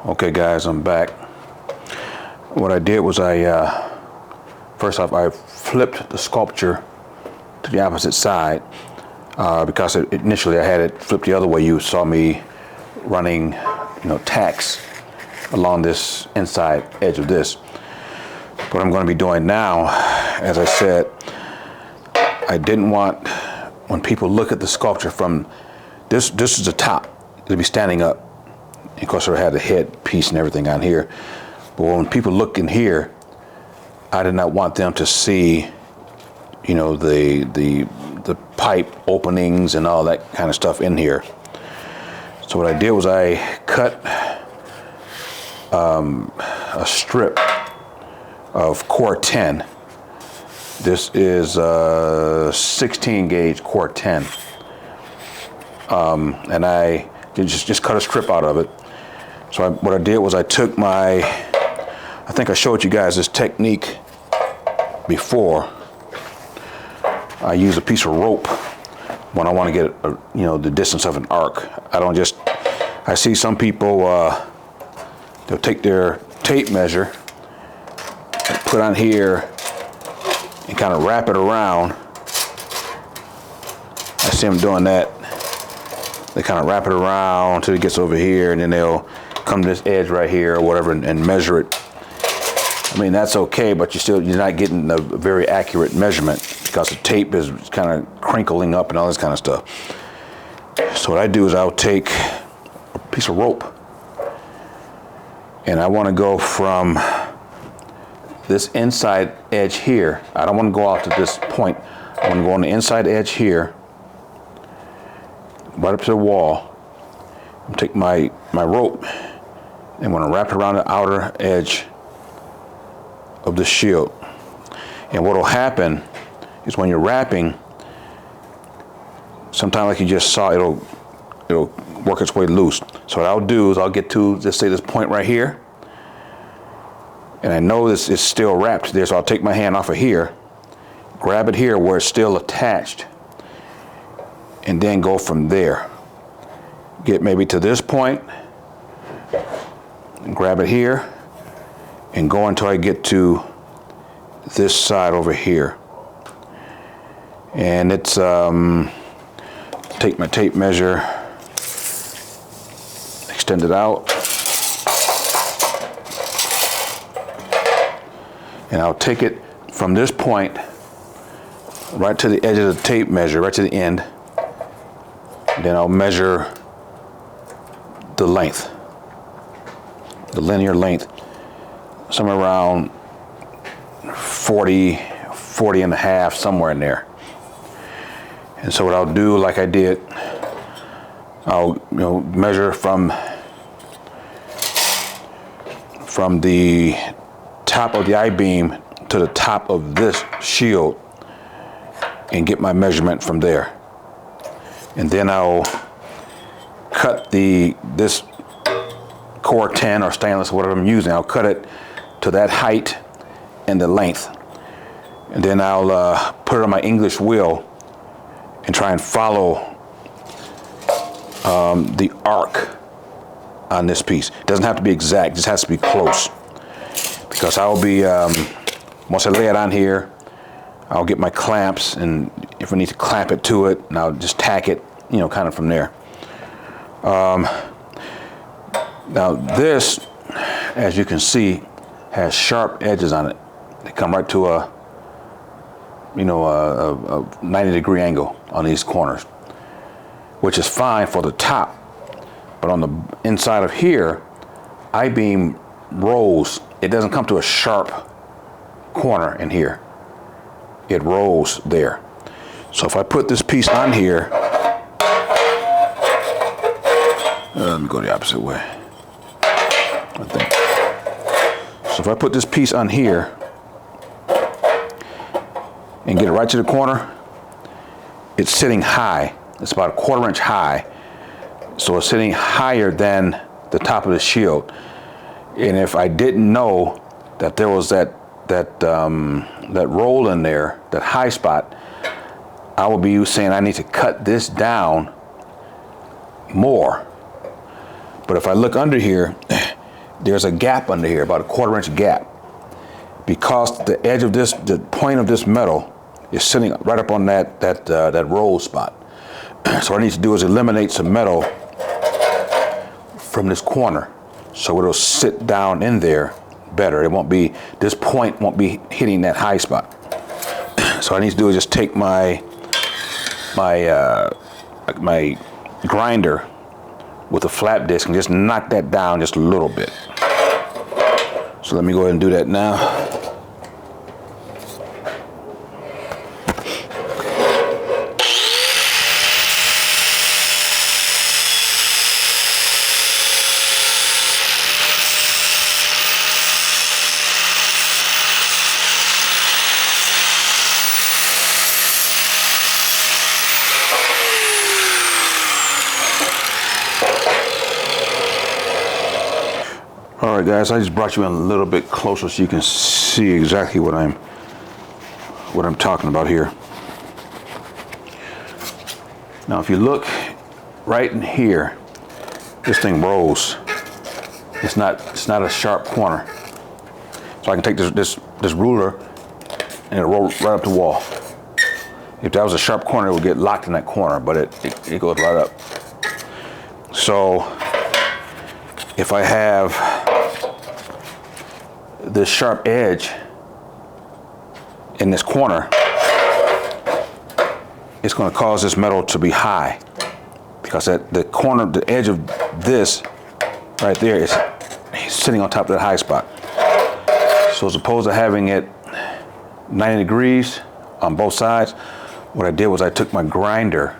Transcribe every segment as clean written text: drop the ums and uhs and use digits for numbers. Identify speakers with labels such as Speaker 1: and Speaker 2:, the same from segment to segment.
Speaker 1: Okay guys, I'm back. What I did was first off I flipped the sculpture to the opposite side because initially I had it flipped the other way. You saw me running, tacks along this inside edge of this. What I'm going to be doing now, as I said, I didn't want, when people look at the sculpture from this is the top, it'll be standing up. Of course, I had the head piece and everything on here. But when people look in here, I did not want them to see, the pipe openings and all that kind of stuff in here. So what I did was I cut a strip of Corten. This is a 16 gauge Corten. And I just cut a strip out of it. So what I did was I took I think I showed you guys this technique before. I use a piece of rope when I want to get the distance of an arc. I see some people, they'll take their tape measure, put on here, and kind of wrap it around. I see them doing that. They kind of wrap it around until it gets over here, and then they'll come to this edge right here or whatever and measure it. I mean, that's okay, but you're not getting a very accurate measurement because the tape is kind of crinkling up and all this kind of stuff. So what I do is I'll take a piece of rope, and I want to go from this inside edge here. I don't want to go out to this point. I want to go on the inside edge here, right up to the wall. I'm take my rope and I'm going to wrap it around the outer edge of the shield. And what will happen is when you're wrapping, sometimes like you just saw, it'll work its way loose. So what I'll do is I'll get to, let's say, this point right here, and I know this is still wrapped there, so I'll take my hand off of here, grab it here where it's still attached, and then go from there. Get maybe to this point, and grab it here, and go until I get to this side over here. And it's, take my tape measure, extend it out, and I'll take it from this point right to the edge of the tape measure, right to the end. Then I'll measure the length, the linear length, somewhere around 40 and a half, somewhere in there. And so what I'll do, like I did, I'll measure from the top of the I-beam to the top of this shield and get my measurement from there. And then I'll cut this Corten or stainless, whatever I'm using, I'll cut it to that height and the length. And then I'll put it on my English wheel and try and follow the arc on this piece. It doesn't have to be exact, it just has to be close. Because I'll be, once I lay it on here, I'll get my clamps, and if I need to clamp it to it, and I'll just tack it, kind of from there. Now this, as you can see, has sharp edges on it. They come right to a 90-degree angle on these corners, which is fine for the top. But on the inside of here, I-beam rolls. It doesn't come to a sharp corner in here. It rolls there. So if I put this piece on here, let me go the opposite way, I think. So if I put this piece on here and get it right to the corner, it's sitting high. It's about a 1/4 inch high. So it's sitting higher than the top of the shield. And if I didn't know that there was that roll in there, that high spot, I would be saying I need to cut this down more. But if I look under here, there's a gap under here, about a 1/4 inch gap, because the edge of this, the point of this metal is sitting right up on that roll spot. So what I need to do is eliminate some metal from this corner, so it'll sit down in there better. It won't be, this point won't be hitting that high spot. So what I need to do is just take my grinder with a flat disc and just knock that down just a little bit. So let me go ahead and do that now. All right, guys, I just brought you in a little bit closer so you can see exactly what I'm talking about here. Now, if you look right in here, this thing rolls. It's not a sharp corner. So I can take this ruler and it'll roll right up the wall. If that was a sharp corner, it would get locked in that corner, but it goes right up. So if I have this sharp edge in this corner, it's going to cause this metal to be high, because at the corner, the edge of this right there is sitting on top of that high spot. So as opposed to having it 90 degrees on both sides, what I did was I took my grinder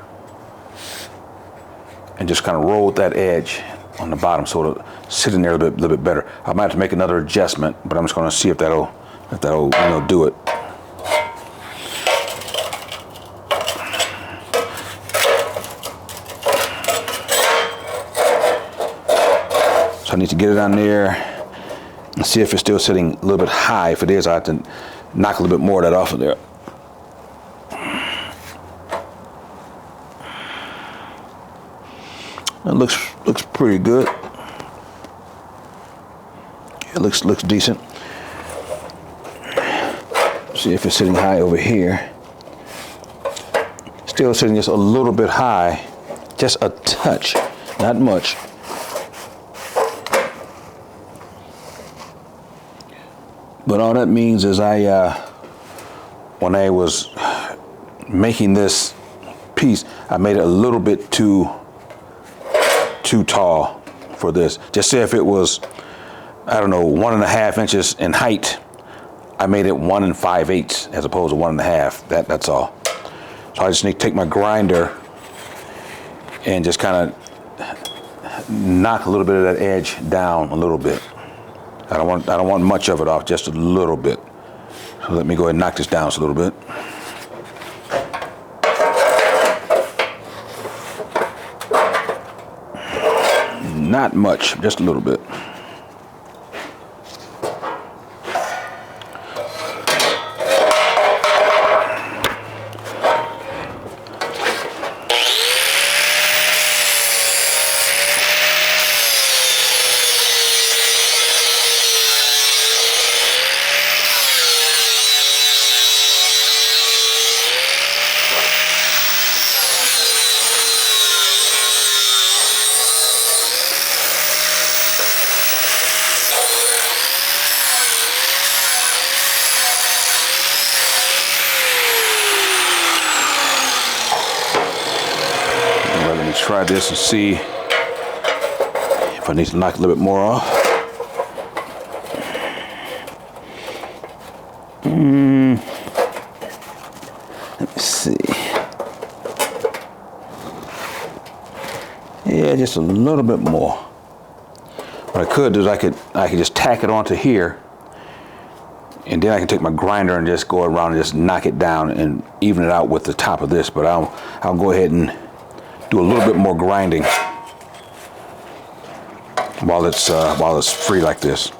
Speaker 1: and just kind of rolled that edge on the bottom, so it'll sit in there a little bit better. I might have to make another adjustment, but I'm just going to see if that'll do it. So I need to get it on there and see if it's still sitting a little bit high. If it is, I have to knock a little bit more of that off of there. It looks pretty good. It looks decent. See if it's sitting high over here. Still sitting just a little bit high, just a touch, not much. But all that means is when I was making this piece, I made it a little bit too tall for this. Just say if it was, I don't know, 1.5 inches in height, I made it 1 5/8 as opposed to 1 1/2. That's all. So I just need to take my grinder and just kind of knock a little bit of that edge down a little bit. I don't want much of it off, just a little bit. So let me go ahead and knock this down just a little bit. Not much, just a little bit. Try this and see if I need to knock a little bit more off. Let me see. Yeah, just a little bit more. What I could do is I could just tack it onto here, and then I can take my grinder and just go around and just knock it down and even it out with the top of this. But I'll go ahead and do a little bit more grinding while it's free like this.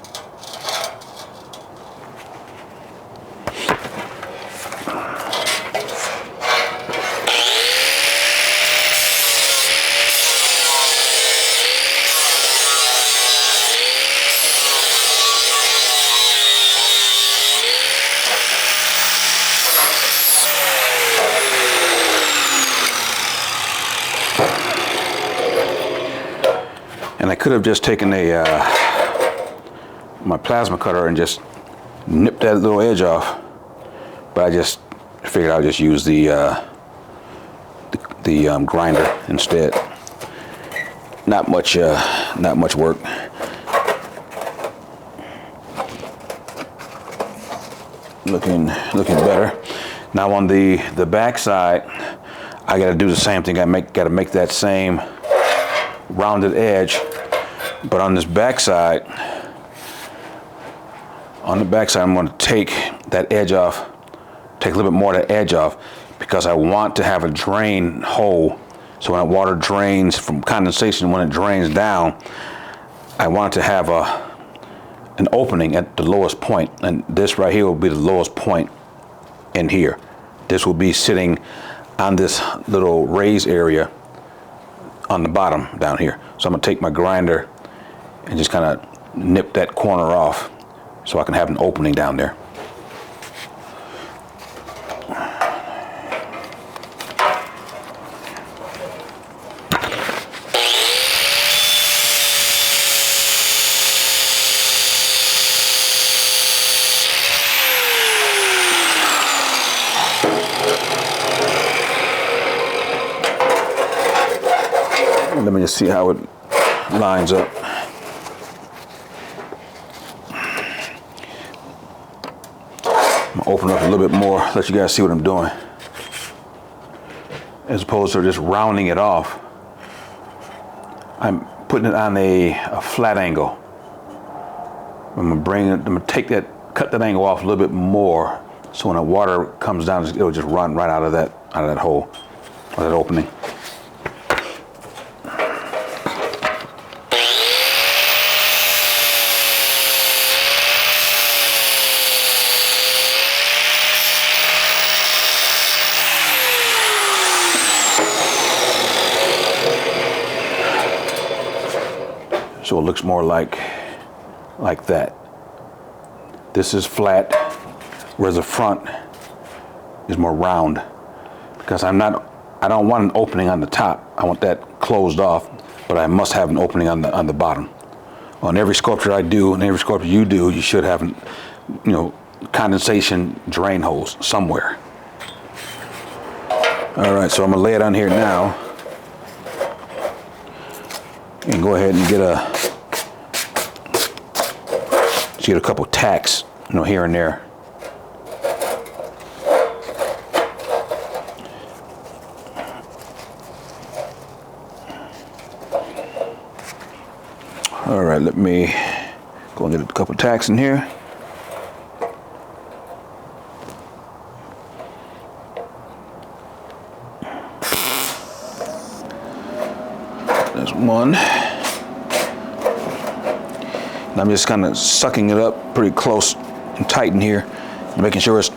Speaker 1: And I could have just taken my plasma cutter and just nipped that little edge off, but I just figured I'll just use the grinder instead. Not much work. Looking better. Now on the back side, I got to do the same thing. I got to make that same rounded edge, but on this back side, I'm going to take that edge off, take a little bit more of that edge off, because I want to have a drain hole. So when water drains from condensation, when it drains down, I want it to have an opening at the lowest point, and this right here will be the lowest point in here. This will be sitting on this little raised area on the bottom down here. So I'm gonna take my grinder and just kind of nip that corner off so I can have an opening down there. Let me just see how it lines up. I'm gonna open up a little bit more, let you guys see what I'm doing. As opposed to just rounding it off, I'm putting it on a flat angle. I'm gonna cut that angle off a little bit more, so when the water comes down, it'll just run right out of that hole, or that opening. So it looks more like that. This is flat, whereas the front is more round, because I don't want an opening on the top. I want that closed off, but I must have an opening on the bottom. On every sculpture I do, and every sculpture you do, you should have, condensation drain holes somewhere. All right, so I'm gonna lay it on here now, and go ahead and get a couple tacks, here and there. All right, let me go and get a couple tacks in here. There's one. And I'm just kind of sucking it up pretty close and tight in here, making sure it's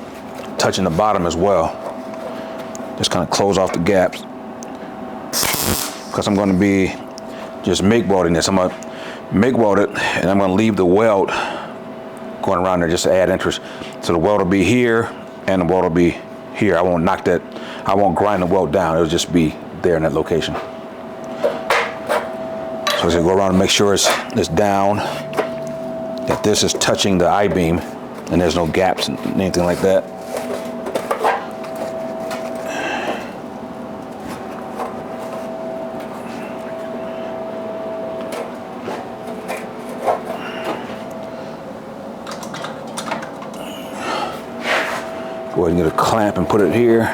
Speaker 1: touching the bottom as well. Just kind of close off the gaps, because I'm going to be just MIG welding this. I'm going to MIG weld it, and I'm going to leave the weld going around there just to add interest. So the weld will be here, and the weld will be here. I won't grind the weld down. It'll just be there in that location. So I'm going to go around and make sure it's down, that this is touching the I-beam, and there's no gaps and anything like that. Go ahead and get a clamp and put it here.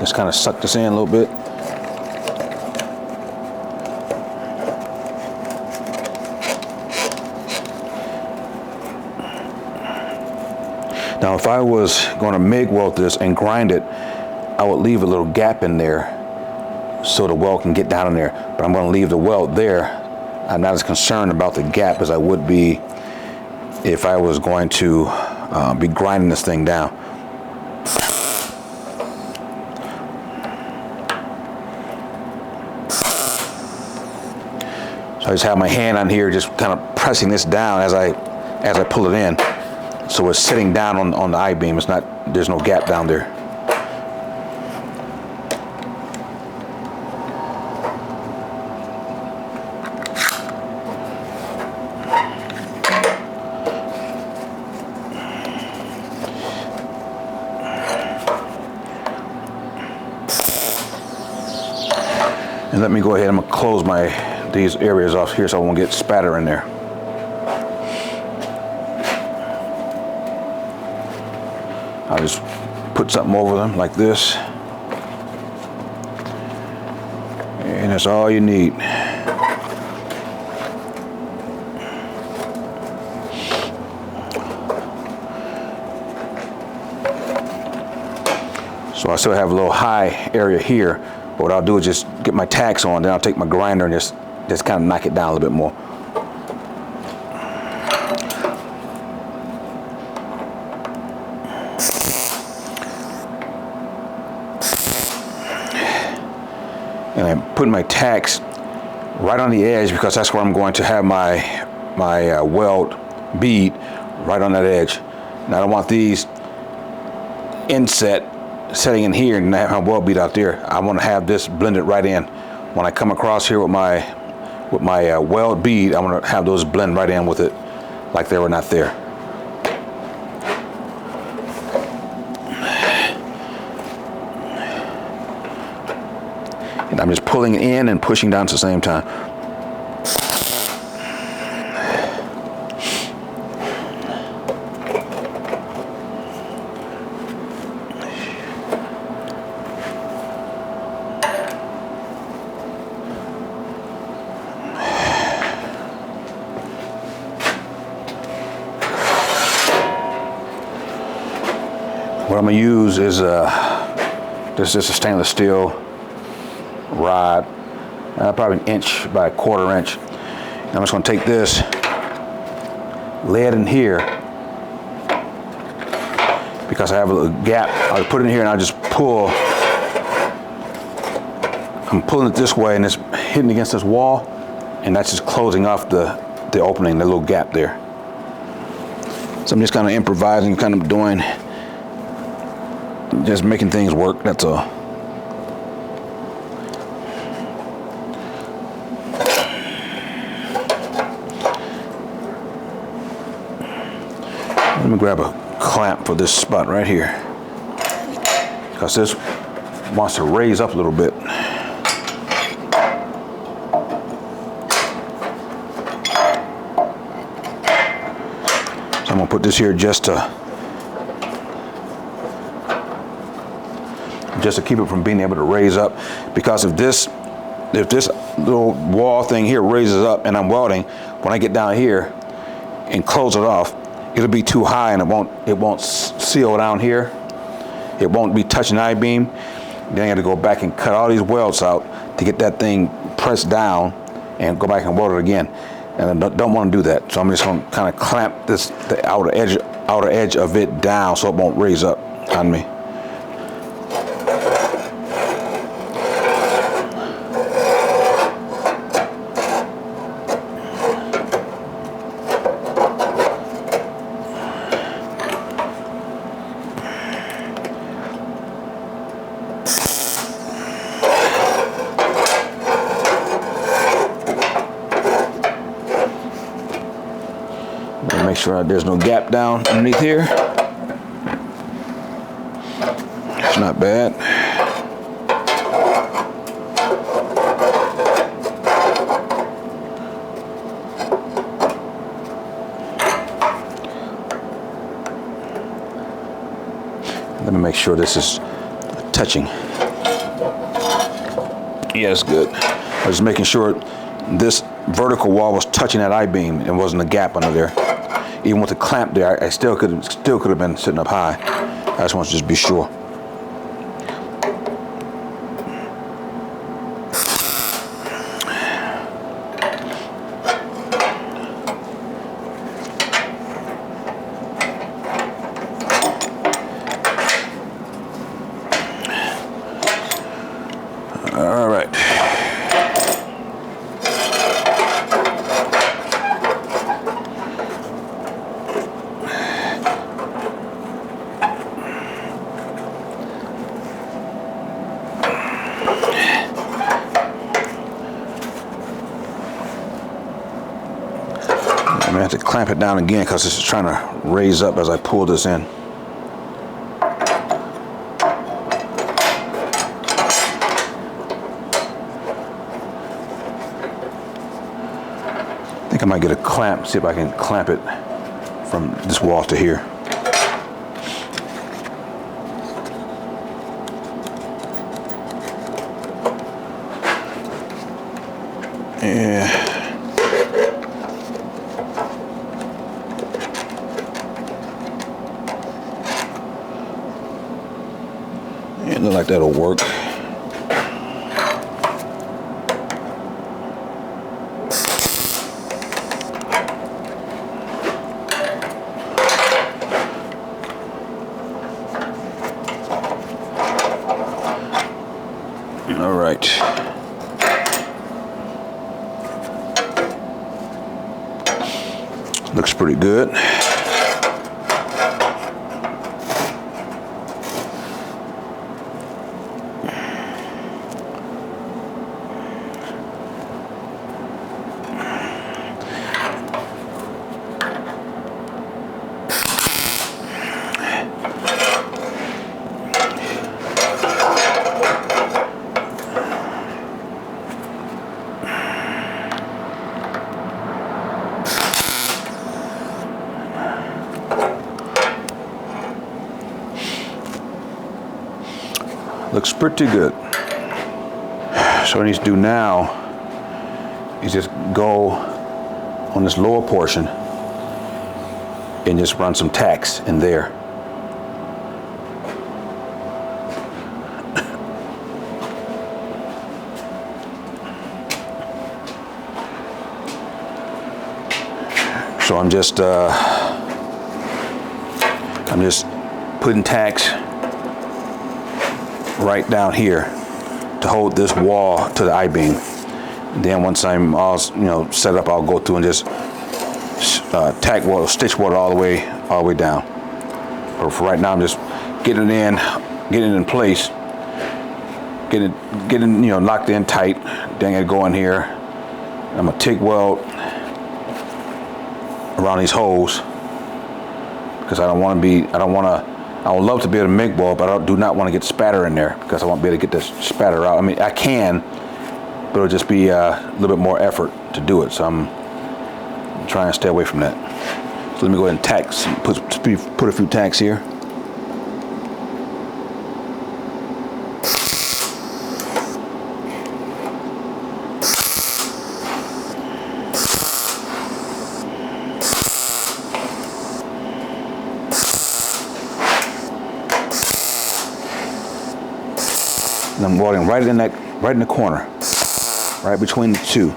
Speaker 1: Just kind of suck this in a little bit. Now, if I was going to MIG weld this and grind it, I would leave a little gap in there so the weld can get down in there. But I'm going to leave the weld there. I'm not as concerned about the gap as I would be if I was going to be grinding this thing down. So I just have my hand on here, just kind of pressing this down as I pull it in. So it's sitting down on the I-beam. There's no gap down there. And let me go ahead, I'm gonna close these areas off here so I won't get spatter in there. I'll just put something over them like this. And that's all you need. So I still have a little high area here, but what I'll do is just get my tacks on, then I'll take my grinder and just kind of knock it down a little bit more. And I'm putting my tacks right on the edge because that's where I'm going to have my weld bead right on that edge. Now I don't want these setting in here and have my weld bead out there. I want to have this blended right in. When I come across here with my weld bead, I want to have those blend right in with it like they were not there. And I'm just pulling in and pushing down at the same time. What I'm going to use is this is a stainless steel rod, probably 1 inch by 1/4 inch. And I'm just going to take this, lay it in here, because I have a little gap. I'll put it in here and I'll just pull. I'm pulling it this way and it's hitting against this wall, and that's just closing off the opening, the little gap there. So I'm just kind of improvising, kind of doing, just making things work, that's all. Let me grab a clamp for this spot right here, because this wants to raise up a little bit. So I'm gonna put this here just to keep it from being able to raise up, because if this little wall thing here raises up and I'm welding, when I get down here and close it off, it'll be too high and it won't seal down here. It won't be touching the I-beam. Then I got to go back and cut all these welds out to get that thing pressed down and go back and weld it again. And I don't want to do that. So I'm just going to kind of clamp the outer edge of it down so it won't raise up on me. Make sure there's no gap down underneath here. It's not bad. Let me make sure this is touching. Yeah, it's good. I was making sure this vertical wall was touching that I-beam and wasn't a gap under there. Even with the clamp there, I still could have been sitting up high. I just want to just be sure. All right. I'm gonna have to clamp it down again because it's trying to raise up as I pull this in. think I might get a clamp, see if I can clamp it from this wall to here. Yeah. It looks like that'll work. All right. Looks pretty good. Looks pretty good. So what I need to do now is just go on this lower portion and just run some tacks in there. So I'm just putting tacks right down here to hold this wall to the I-beam. Then once I'm all set up, I'll go through and just tack weld, stitch weld all the way down. But for right now, I'm just getting it in place, getting locked in tight. Then I go in here. I'm gonna TIG weld around these holes because I would love to be able to MIG weld, but I do not want to get spatter in there because I won't be able to get this spatter out. I mean, I can, but it'll just be a little bit more effort to do it. So I'm trying to stay away from that. So let me go ahead and tack, put a few tacks here. And I'm welding right in the corner, right between the two.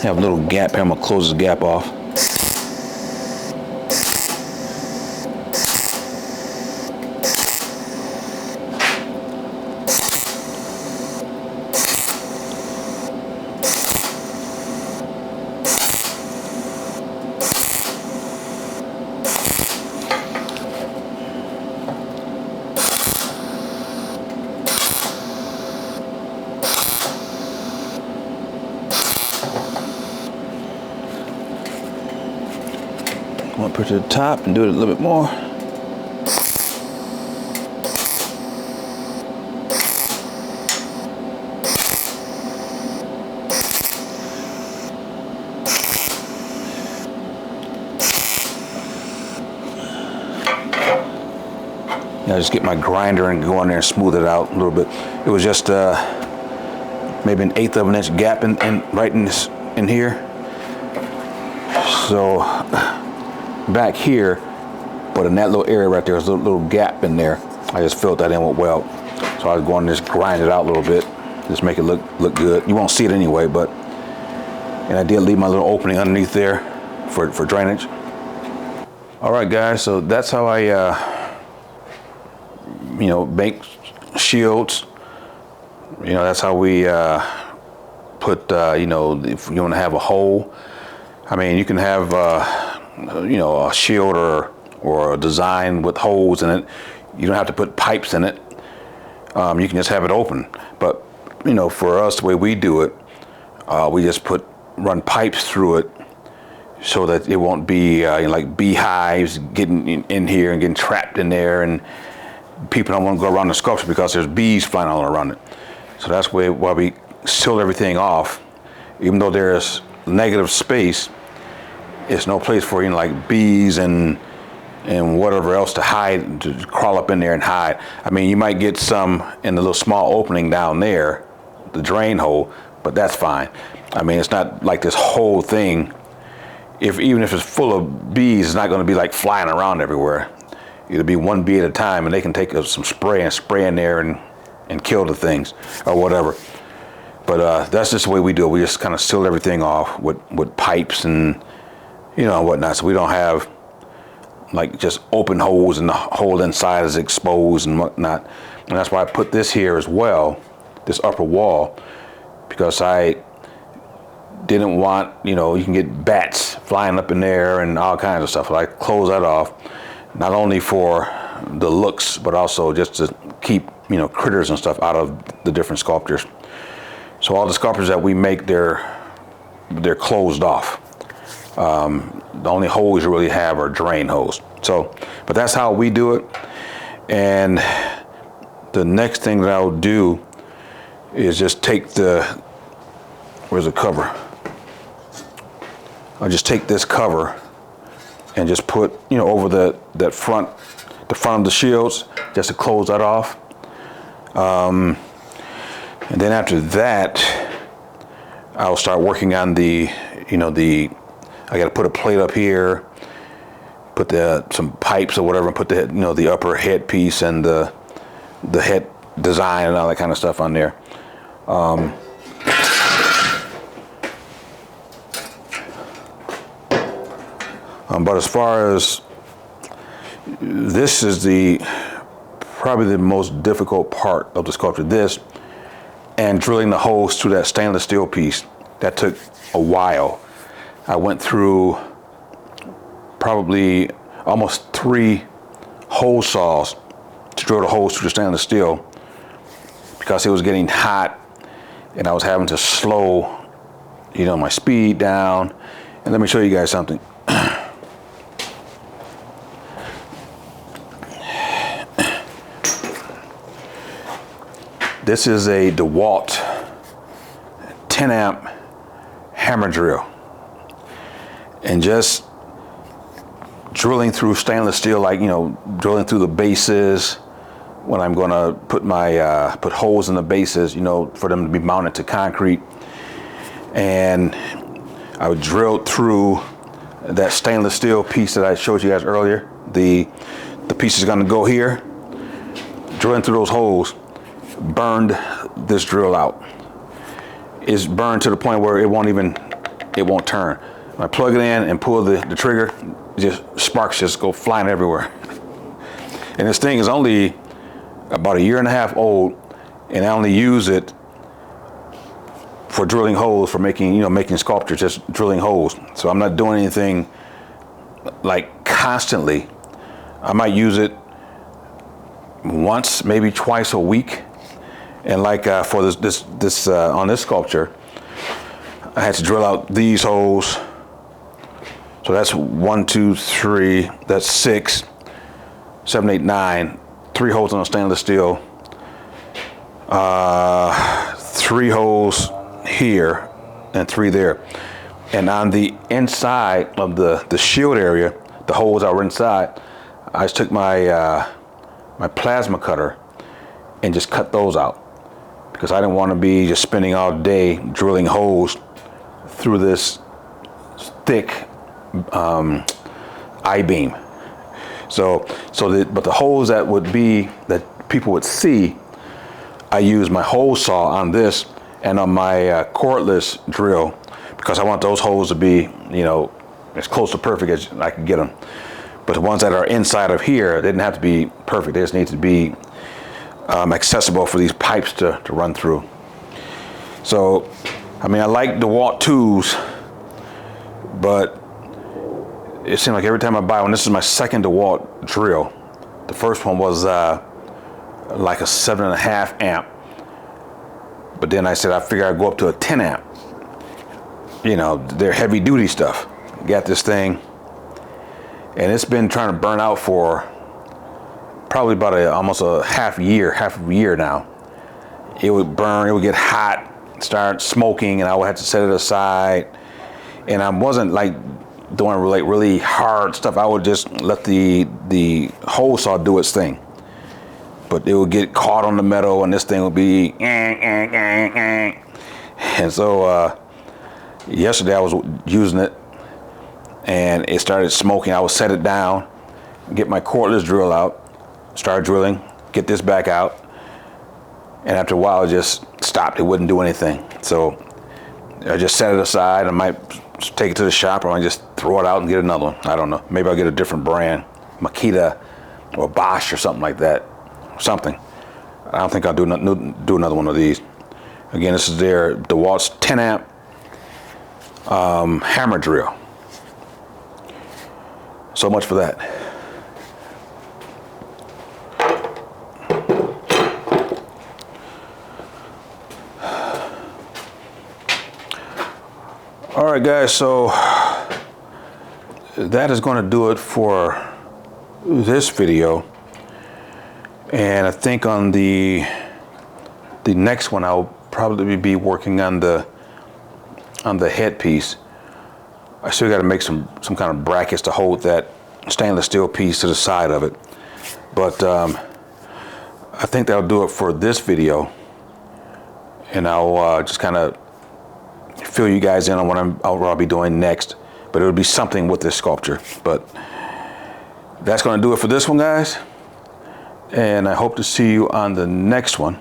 Speaker 1: Have a little gap here. I'm gonna close this gap off. I'm gonna put it to the top and do it a little bit more. I just get my grinder and go in there and smooth it out a little bit. It was just maybe an 1/8 of an inch gap right in here. So back here, but in that little area right there, there's a little gap in there. I just filled that in with weld. So I was going to just grind it out a little bit. just make it look good. You won't see it anyway, but, and I did leave my little opening underneath there for drainage. All right, guys, so that's how I, make shields. That's how we put, if you want to have a hole. I mean, you can have, a shield or a design with holes in it. You don't have to put pipes in it. You can just have it open. But, for us, the way we do it, we just run pipes through it so that it won't be like beehives getting in here and getting trapped in there, and people don't want to go around the sculpture because there's bees flying all around it. So that's why we seal everything off. Even though there's negative space, it's no place for like bees and whatever else to hide, to crawl up in there and hide. I mean, you might get some in the little small opening down there, the drain hole, but that's fine. I mean, it's not like this whole thing. Even if it's full of bees, it's not going to be like flying around everywhere. It'll be one bee at a time, and they can take some spray and spray in there and kill the things or whatever. But that's just the way we do it. We just kind of seal everything off with pipes and whatnot, so we don't have like just open holes and the hole inside is exposed and whatnot. And that's why I put this here as well, this upper wall, because I didn't want, you can get bats flying up in there and all kinds of stuff. So I close that off, not only for the looks, but also just to keep, critters and stuff out of the different sculptures. So all the sculptures that we make, they're closed off. The only holes you really have are drain holes. So, but that's how we do it. And the next thing that I'll do is just take where's the cover? I'll just take this cover and just put, over the front of the shields, just to close that off. And then after that, I'll start working on I got to put a plate up here, put some pipes or whatever, and put the upper head piece and the head design and all that kind of stuff on there. But as far as this is probably the most difficult part of the sculpture, this and drilling the holes through that stainless steel piece. That took a while. I went through probably almost 3 hole saws to drill the holes through the stainless steel because it was getting hot and I was having to slow, my speed down. And let me show you guys something. This is a Dewalt 10 amp hammer drill. And just drilling through stainless steel, like, drilling through the bases when I'm gonna put put holes in the bases, for them to be mounted to concrete. And I would drill through that stainless steel piece that I showed you guys earlier. The piece is gonna go here, drilling through those holes, burned this drill out. It's burned to the point where it won't turn. When I plug it in and pull the trigger, sparks just go flying everywhere. And this thing is only about 1.5 years old, and I only use it for drilling holes, for making sculptures, just drilling holes. So I'm not doing anything like constantly. I might use it once, maybe twice a week. And like for this on this sculpture, I had to drill out these holes. So that's 1, 2, 3, that's 6, 7, 8, 9, 3 holes on stainless steel, 3 holes here and 3 there. And on the inside of the shield area, the holes that were inside, I just took my my plasma cutter and just cut those out, because I didn't want to be just spending all day drilling holes through this thick I-beam. But the holes that people would see I use my hole saw on this and on my cordless drill, because I want those holes to be, you know, as close to perfect as I can get them. But the ones that are inside of here, they didn't have to be perfect. They just need to be accessible for these pipes to run through. So, I mean, I like Dewalt tools, but it seems like every time I buy one, this is my second Dewalt drill. The first one was like a 7.5 amp. But then I said I figure I'd go up to a 10 amp. You know, they're heavy duty stuff. Got this thing, and it's been trying to burn out for probably about almost a half a year now. It would burn, it would get hot, start smoking, and I would have to set it aside. And I wasn't like doing really hard stuff. I would just let the hole saw do its thing. But it would get caught on the metal, and this thing would be, and so yesterday I was using it, and it started smoking. I would set it down, get my cordless drill out, start drilling, get this back out, and after a while it just stopped. It wouldn't do anything. So I just set it aside. I might take it to the shop, or I might just throw it out and get another one. I don't know. Maybe I'll get a different brand, Makita or Bosch or something like that. Something. I don't think I'll do another one of these. Again, this is their DeWalt's 10 amp hammer drill. So much for that. All right, guys, so that is going to do it for this video. And I think on the next one, I'll probably be working on the headpiece. I still got to make some kind of brackets to hold that stainless steel piece to the side of it. But I think that'll do it for this video. And I'll just kind of fill you guys in on what I'll be doing next. But it'll be something with this sculpture. But that's going to do it for this one, guys. And I hope to see you on the next one.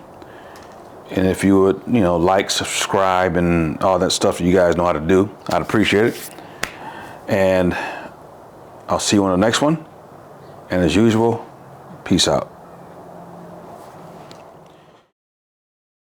Speaker 1: And if you would, you know, like, subscribe, and all that stuff you guys know how to do, I'd appreciate it. And I'll see you on the next one. And as usual, peace out.